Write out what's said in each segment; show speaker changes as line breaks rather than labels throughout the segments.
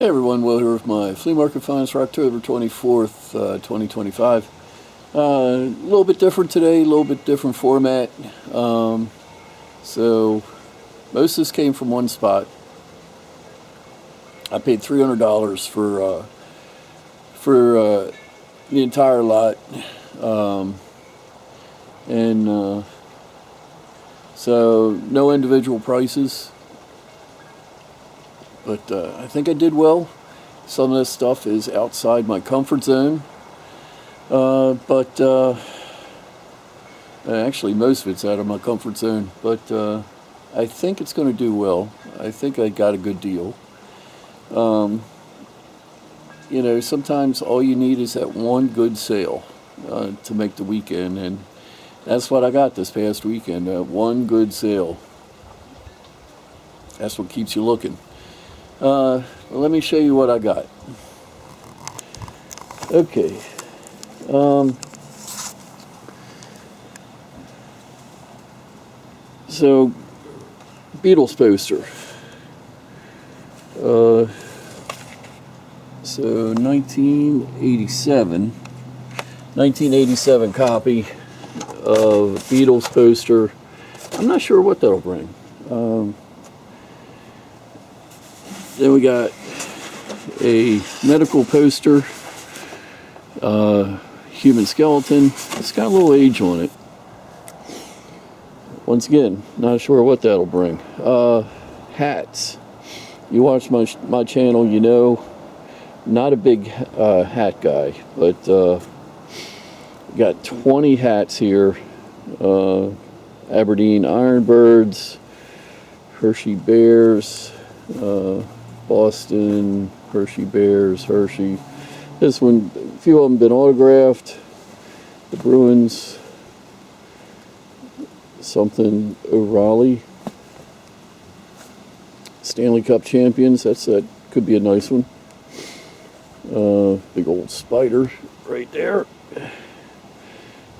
Hey everyone, Will here with my flea market finds for October 24th, 2025. A little bit different today, a little bit different format. So most of this came from one spot. I paid $300 for the entire lot, and so no individual prices. But I think I did well. Some of this stuff is outside my comfort zone. But actually most of it's out of my comfort zone. But I think it's going to do well. I think I got a good deal. Sometimes all you need is that one good sale to make the weekend. And that's what I got this past weekend. One good sale. That's what keeps you looking. Let me show you what I got. Okay. So, Beatles poster. So 1987 copy of Beatles poster. I'm not sure what that'll bring. Then we got a medical poster, human skeleton. It's got a little age on it. Once again, not sure what that'll bring. Hats. You watch my channel, you know, not a big hat guy, but got 20 hats here. Aberdeen Ironbirds, Hershey Bears, Boston, Hershey Bears, Hershey. This one, a few of them been autographed. The Bruins, something O'Reilly. Stanley Cup champions, that could be a nice one. Big old spider right there.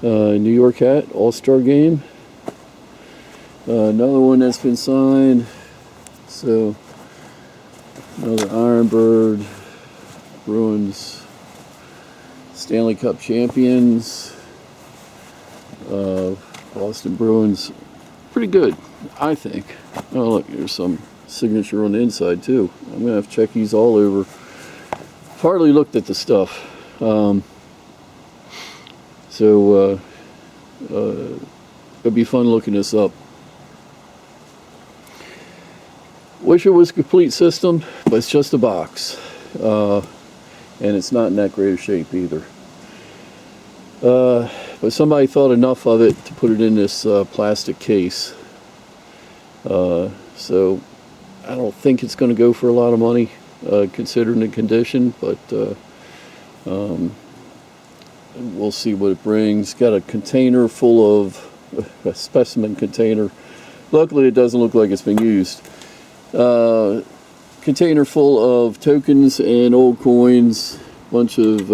New York hat, All-Star game. Another one that's been signed. So, another Ironbird, Bruins, Stanley Cup champions, Boston Bruins. Pretty good, I think. Oh, look, there's some signature on the inside, too. I'm going to have to check these all over. Hardly looked at the stuff. It'll be fun looking this up. Wish it was a complete system, but it's just a box. And it's not in that great a shape either. But somebody thought enough of it to put it in this plastic case. So I don't think it's going to go for a lot of money, considering the condition, but we'll see what it brings. Got a container full of, a specimen container. Luckily it doesn't look like it's been used. Container full of tokens and old coins, bunch of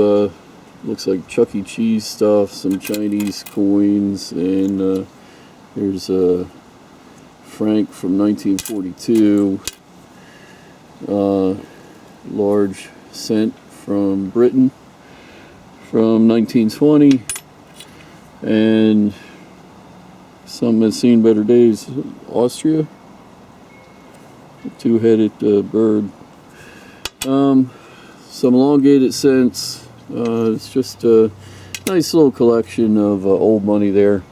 looks like Chuck E. Cheese stuff, some Chinese coins, and here's Frank from 1942, large cent from Britain from 1920, and some has seen better days, Austria. Two-headed bird. Some elongated cents. It's just a nice little collection of old money there.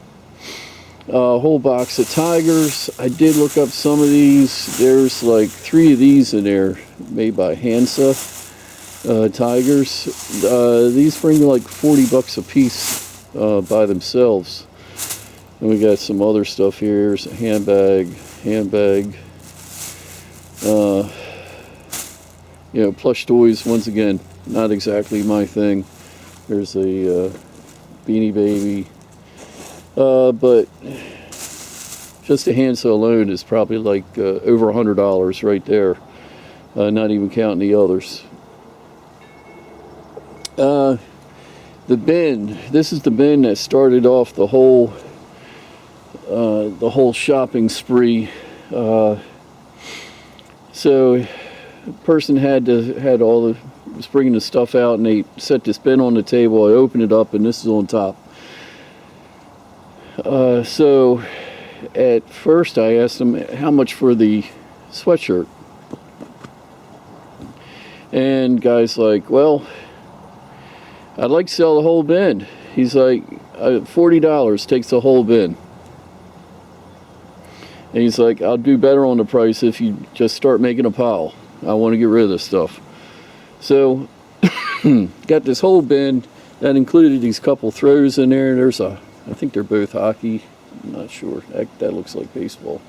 A whole box of tigers. I did look up some of these. There's like 3 of these in there, made by Hansa tigers. These bring like $40 a piece by themselves. And we got some other stuff here. There's a handbag. Plush toys, once again, not exactly my thing. There's a Beanie Baby. But just a Hansa alone is probably like over $100 right there. Not even counting the others. The bin. This is the bin that started off the whole shopping spree. So person had all the, was bringing the stuff out, and they set this bin on the table. I opened it up, and this is on top. So at first I asked them how much for the sweatshirt, and guy's like, well, I'd like to sell the whole bin. He's like, $40 takes the whole bin. And he's like, I'll do better on the price if you just start making a pile. I want to get rid of this stuff. So, got this whole bin that included these couple throws in there. There's I think they're both hockey. I'm not sure. That looks like baseball.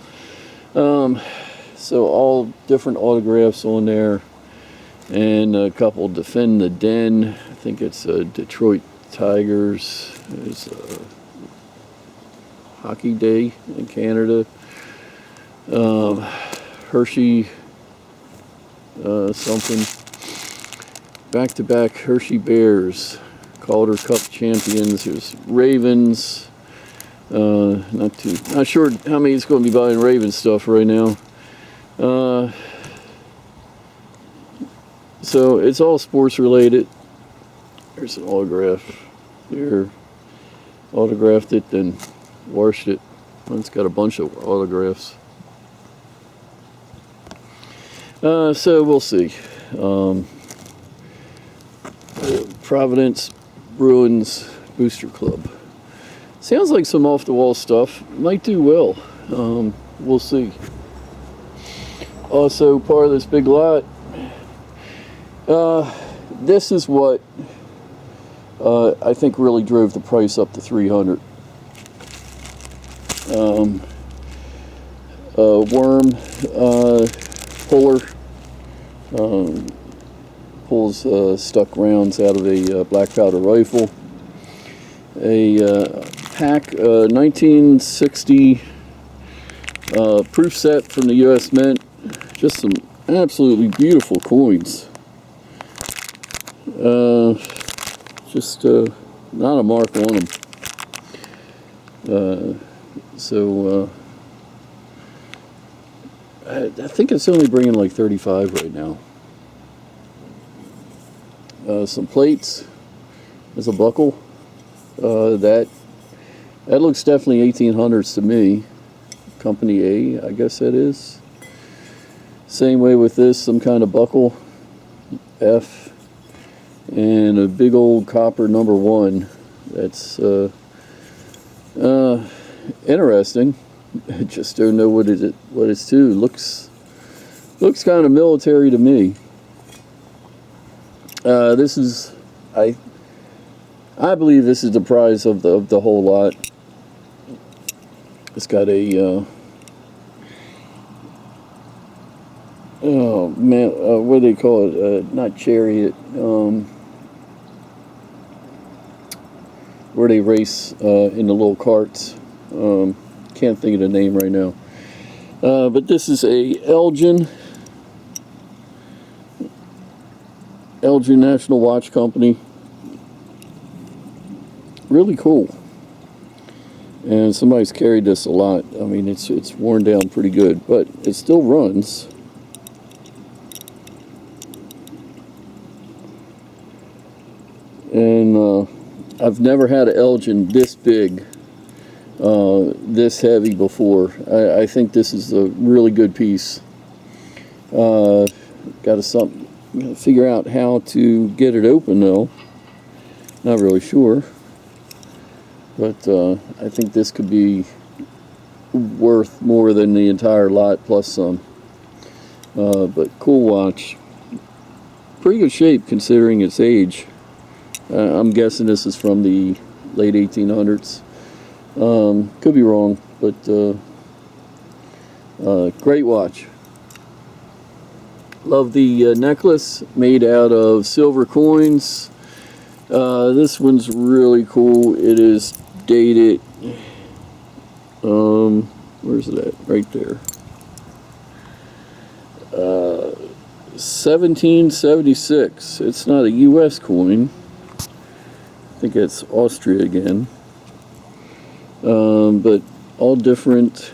So all different autographs on there, and a couple Defend the Den. I think it's Detroit Tigers. It's Hockey Day in Canada. Hershey something. Back-to-back Hershey Bears. Calder Cup champions. There's Ravens. Not sure how many is going to be buying Ravens stuff right now. So it's all sports related. There's an autograph here. Autographed it, then washed it. It's got a bunch of autographs. So we'll see. Providence Bruins Booster Club. Sounds like some off-the-wall stuff. Might do well. We'll see. Also, part of this big lot. This is what I think really drove the price up to $300. Worm puller pulls stuck rounds out of a black powder rifle. A pack 1960 proof set from the U.S. Mint. Just some absolutely beautiful coins. Just not a mark on them. I think it's only bringing like 35 right now. Some plates. There's a buckle. That looks definitely 1800s to me. Company A, I guess that is. Same way with this, some kind of buckle. F. And a big old copper number 1. That's interesting. I just don't know what it's to. Looks kind of military to me. This is, I believe this is the prize of the whole lot. It's got a oh man, what do they call it? Not chariot. Where they race in the little carts. Can't think of the name right now. But this is a Elgin National Watch Company. Really cool. And somebody's carried this a lot. I mean, it's worn down pretty good, but it still runs. And I've never had an Elgin this big, this heavy before. I think this is a really good piece. Got to figure out how to get it open though. Not really sure. But I think this could be worth more than the entire lot plus some. But cool watch. Pretty good shape considering its age. I'm guessing this is from the late 1800s. Could be wrong, but great watch. Love the necklace, made out of silver coins. This one's really cool. It is dated, where's it at? Right there. 1776. It's not a US coin. I think it's Austria again. But all different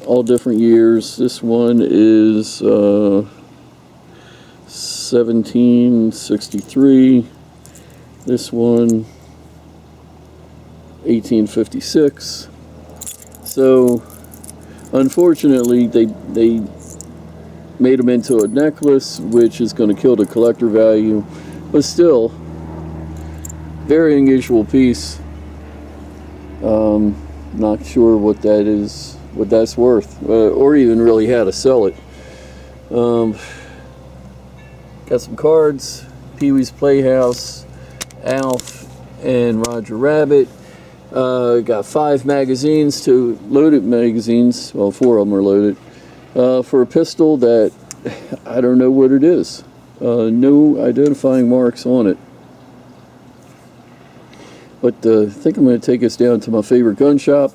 all different years. This one is 1763. This one 1856. So unfortunately they made them into a necklace, which is going to kill the collector value, but still very unusual piece. Not sure what that is, what that's worth, or even really how to sell it. Got some cards: Pee-wee's Playhouse, Alf, and Roger Rabbit. Got 5 magazines, 2 loaded magazines, well 4 of them are loaded, for a pistol that I don't know what it is. No identifying marks on it. But I think I'm going to take us down to my favorite gun shop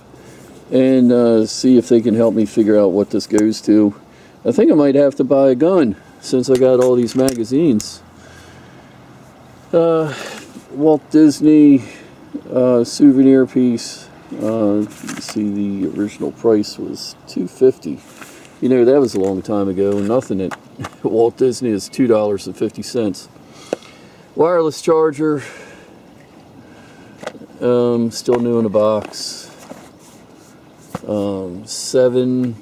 and see if they can help me figure out what this goes to. I think I might have to buy a gun since I got all these magazines. Walt Disney souvenir piece. You see the original price was $2.50. You know, that was a long time ago. Nothing at Walt Disney is $2.50. Wireless charger. Still new in the box. 7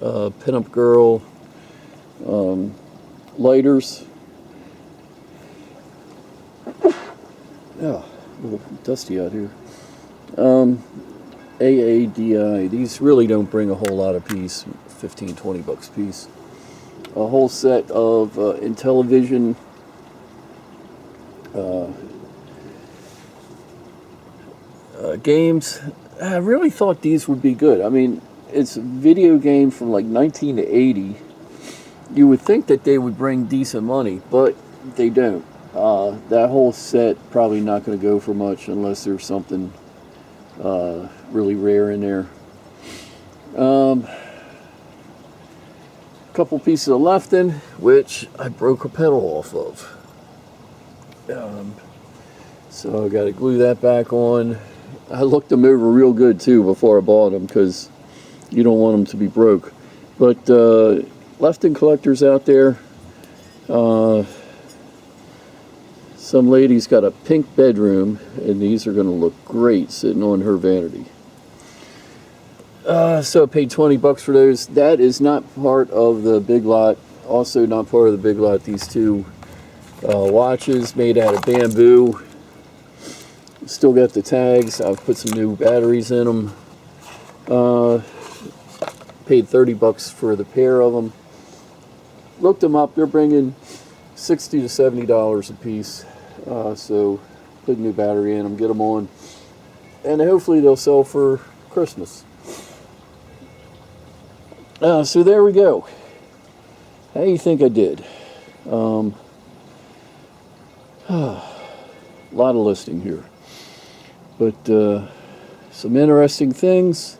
pinup girl lighters. Yeah, a little dusty out here. AADI. These really don't bring a whole lot of piece. 15-20 bucks a piece. A whole set of Intellivision games. I really thought these would be good. I mean, it's a video game from like 1980. You would think that they would bring decent money, but they don't. That whole set probably not going to go for much unless there's something really rare in there. Couple pieces of Lefton, which I broke a pedal off of. So I got to glue that back on. I looked them over real good too before I bought them because you don't want them to be broke. But Lefton collectors out there. Some lady's got a pink bedroom, and these are going to look great sitting on her vanity. So I paid 20 bucks for those. That is not part of the big lot. Also not part of the big lot. These 2 watches made out of bamboo. Still got the tags. I've put some new batteries in them. Paid 30 bucks for the pair of them. Looked them up. They're bringing $60 to $70 a piece. So put a new battery in them, get them on, and hopefully they'll sell for Christmas. So there we go. How do you think I did? A lot of listing here, but some interesting things.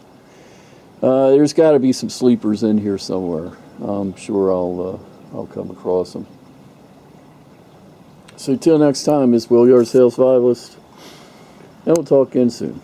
There's got to be some sleepers in here somewhere. I'm sure I'll come across them. So till next time, Miss Will, your sales survivalist, and we'll talk again soon.